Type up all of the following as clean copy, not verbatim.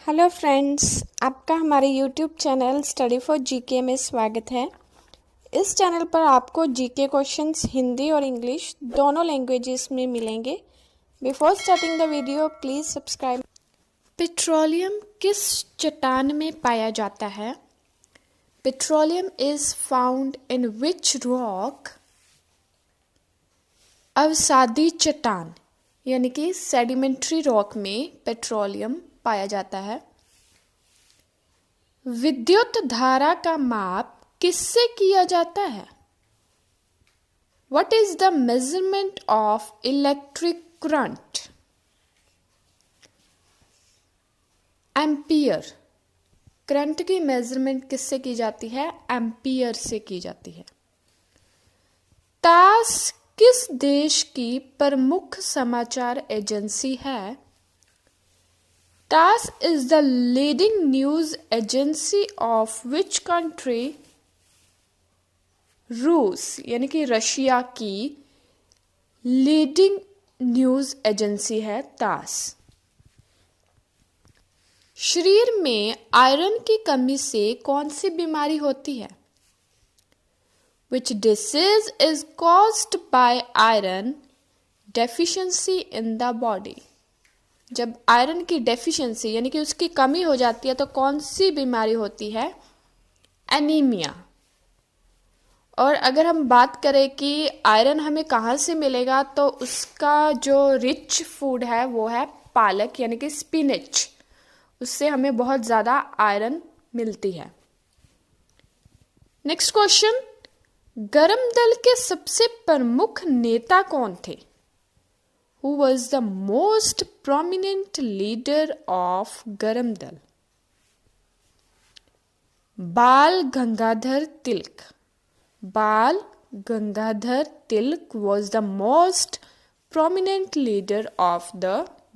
Hello friends, आपका हमारे YouTube channel study for GK में स्वागत है। इस चैनल पर आपको जीके क्वेश्चंस हिंदी और इंग्लिश दोनों लैंग्वेजेस में मिलेंगे। Before starting the video please subscribe. Petroleum किस चट्टान में पाया जाता है? Petroleum is found in which rock? अवसादी चट्टान यानी कि सेडिमेंट्री रॉक में पेट्रोलियम पाया जाता है। विद्युत धारा का माप किससे किया जाता है? What is the measurement of electric current? Ampere. Current की मेजरमेंट किससे की जाती है? एम्पियर से की जाती है। टास किस देश की प्रमुख समाचार एजेंसी है? TASS is the leading news agency of which country? रूस यानी कि रशिया की लीडिंग न्यूज एजेंसी है TASS। शरीर में आयरन की कमी से कौन सी बीमारी होती है? Which disease is caused by iron deficiency in the body? जब आयरन की डेफिशिएंसी यानी कि उसकी कमी हो जाती है तो कौन सी बीमारी होती है? एनीमिया। और अगर हम बात करें कि आयरन हमें कहाँ से मिलेगा तो उसका जो रिच फूड है वो है पालक यानी कि स्पिनच। उससे हमें बहुत ज़्यादा आयरन मिलती है। नेक्स्ट क्वेश्चन, गरम दल के सबसे प्रमुख नेता कौन थे? Who was the most prominent leader of Garam Dal? बाल गंगाधर तिलक। बाल Gangadhar Tilak was the most prominent leader of the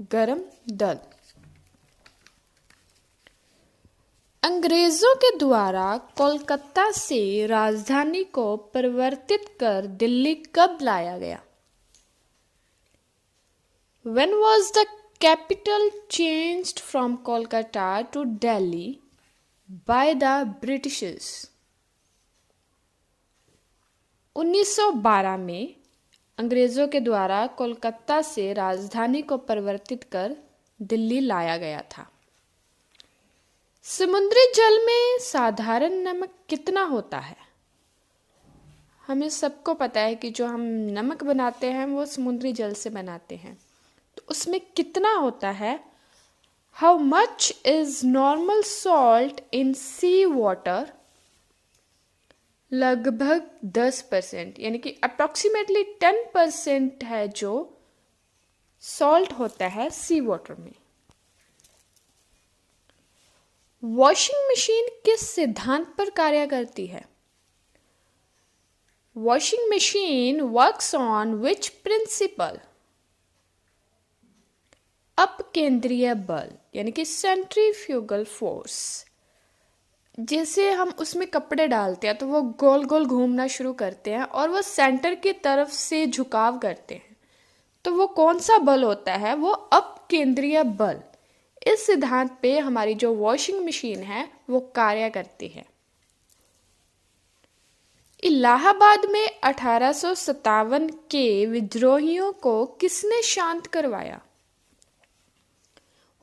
Garam Dal. अंग्रेजों के द्वारा कोलकाता से राजधानी को परिवर्तित कर दिल्ली कब लाया गया? When was the capital changed from Kolkata to Delhi by the Britishers? 1912 में अंग्रेजों के द्वारा कोलकाता से राजधानी को परिवर्तित कर दिल्ली लाया गया था। समुद्री जल में साधारण नमक कितना होता है? हमें सबको पता है कि जो हम नमक बनाते हैं वो समुद्री जल से बनाते हैं, तो उसमें कितना होता है? How much is normal salt in sea water? लगभग 10% यानी कि अप्रोक्सीमेटली 10% है जो सॉल्ट होता है सी वाटर में। वॉशिंग मशीन किस सिद्धांत पर कार्य करती है? Washing machine works on which principle? अपकेंद्रीय बल यानी कि सेंट्रीफ्यूगल फोर्स। जैसे हम उसमें कपड़े डालते हैं तो वो गोल गोल घूमना शुरू करते हैं और वो सेंटर की तरफ से झुकाव करते हैं, तो वो कौन सा बल होता है? वो अपकेंद्रीय बल। इस सिद्धांत पे हमारी जो वॉशिंग मशीन है वो कार्य करती है। इलाहाबाद में 1857 के विद्रोहियों को किसने शांत करवाया?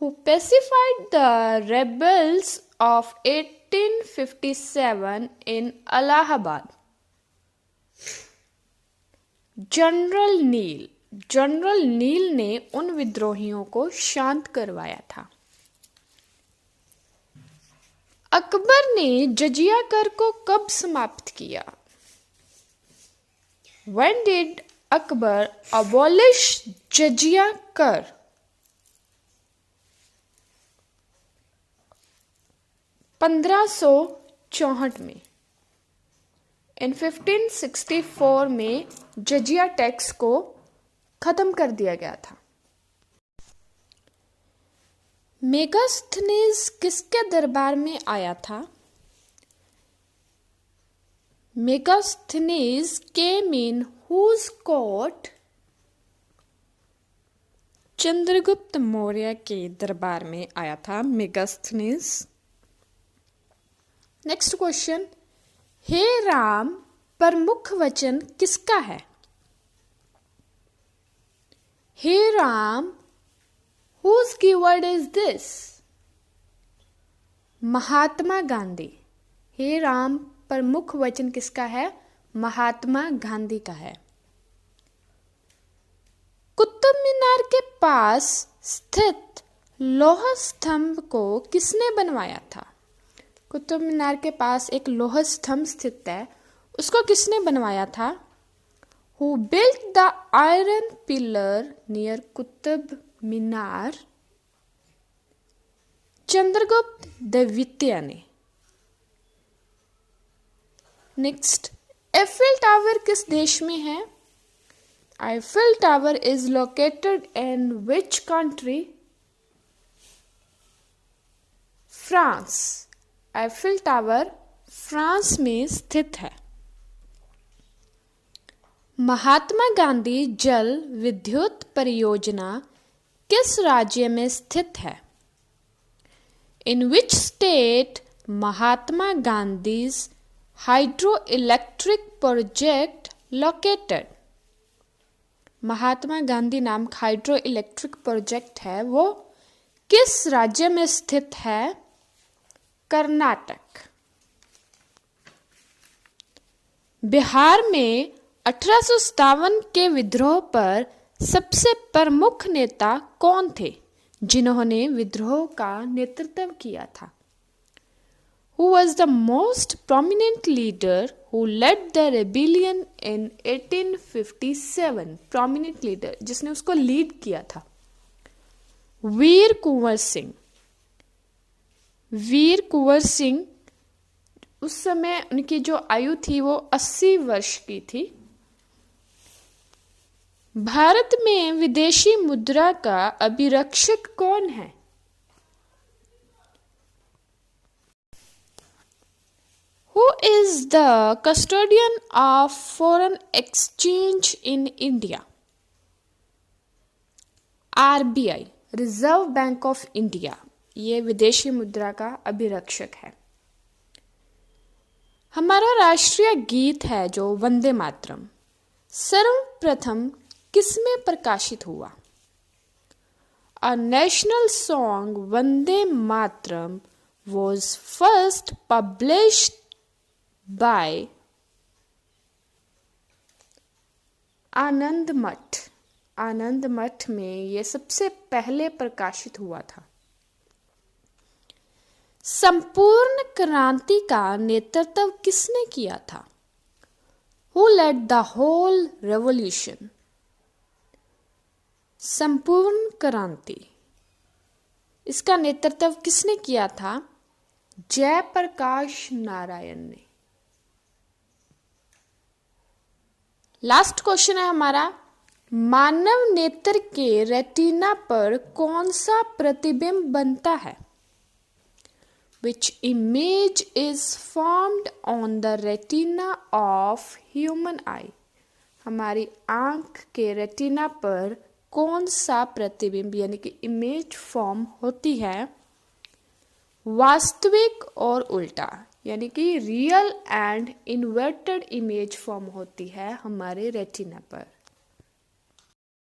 Who pacified the rebels of 1857 in Allahabad? General Neill. General Neill ने उन विद्रोहियों को शांत करवाया था। अकबर ने जजिया कर को कब समाप्त किया? When did Akbar abolish जजिया कर? 1564 में। इन 1564 में जजिया टैक्स को खत्म कर दिया गया था। मेगास्थनीज किसके दरबार में आया था? Megasthenes came in whose court? Chandragupta Maurya के दरबार में आया था मेगास्थनीज। नेक्स्ट क्वेश्चन, हे राम प्रमुख वचन किसका है? हे Ram, whose keyword is this? Mahatma Gandhi. हे राम प्रमुख वचन किसका है? महात्मा गांधी का है। कुतुब मीनार के पास स्थित लौह स्तंभ को किसने बनवाया था? कुतुब मीनार के पास एक लौह स्तंभ स्थित है, उसको किसने बनवाया था? Who built the iron pillar near Qutub Minar? Chandragupta द्वितीय ने। नेक्स्ट, एफिल टावर किस देश में है? Eiffel Tower is located in which country? France. Eiffel Tower France में स्थित है। महात्मा गांधी जल विद्युत परियोजना किस राज्य में स्थित है? In which state Mahatma Gandhi's hydroelectric project located? Mahatma Gandhi नामक हाइड्रो इलेक्ट्रिक प्रोजेक्ट है, वो किस राज्य में स्थित है? कर्नाटक। बिहार में 1857 के विद्रोह पर सबसे प्रमुख नेता कौन थे जिन्होंने विद्रोह का नेतृत्व किया था? Who was the most prominent leader who led the rebellion in 1857? Prominent leader जिसने उसको लीड किया था। वीर कुंवर सिंह। वीर कुंवर सिंह, उस समय उनकी जो आयु थी वो 80 वर्ष की थी। भारत में विदेशी मुद्रा का अभिरक्षक कौन है? Who is the custodian of foreign exchange in India? RBI, reserve bank of India, ये विदेशी मुद्रा का अभिरक्षक है। हमारा राष्ट्रीय गीत है जो वंदे मातरम, सर्वप्रथम किसमें प्रकाशित हुआ? A national song Vande Mataram was first published by आनंद मठ। आनंद मठ में ये सबसे पहले प्रकाशित हुआ था। संपूर्ण क्रांति का नेतृत्व किसने किया था? Who led the whole revolution? संपूर्ण क्रांति, इसका नेतृत्व किसने किया था? जयप्रकाश नारायण ने। लास्ट क्वेश्चन है हमारा, मानव नेत्र के रेटिना पर कौन सा प्रतिबिंब बनता है? Which image is formed on the retina of human eye? हमारी आंख के रेटिना पर कौन सा प्रतिबिंब यानी कि इमेज फॉर्म होती है? वास्तविक और उल्टा, यानी कि real and inverted image form होती है हमारे रेटिना पर।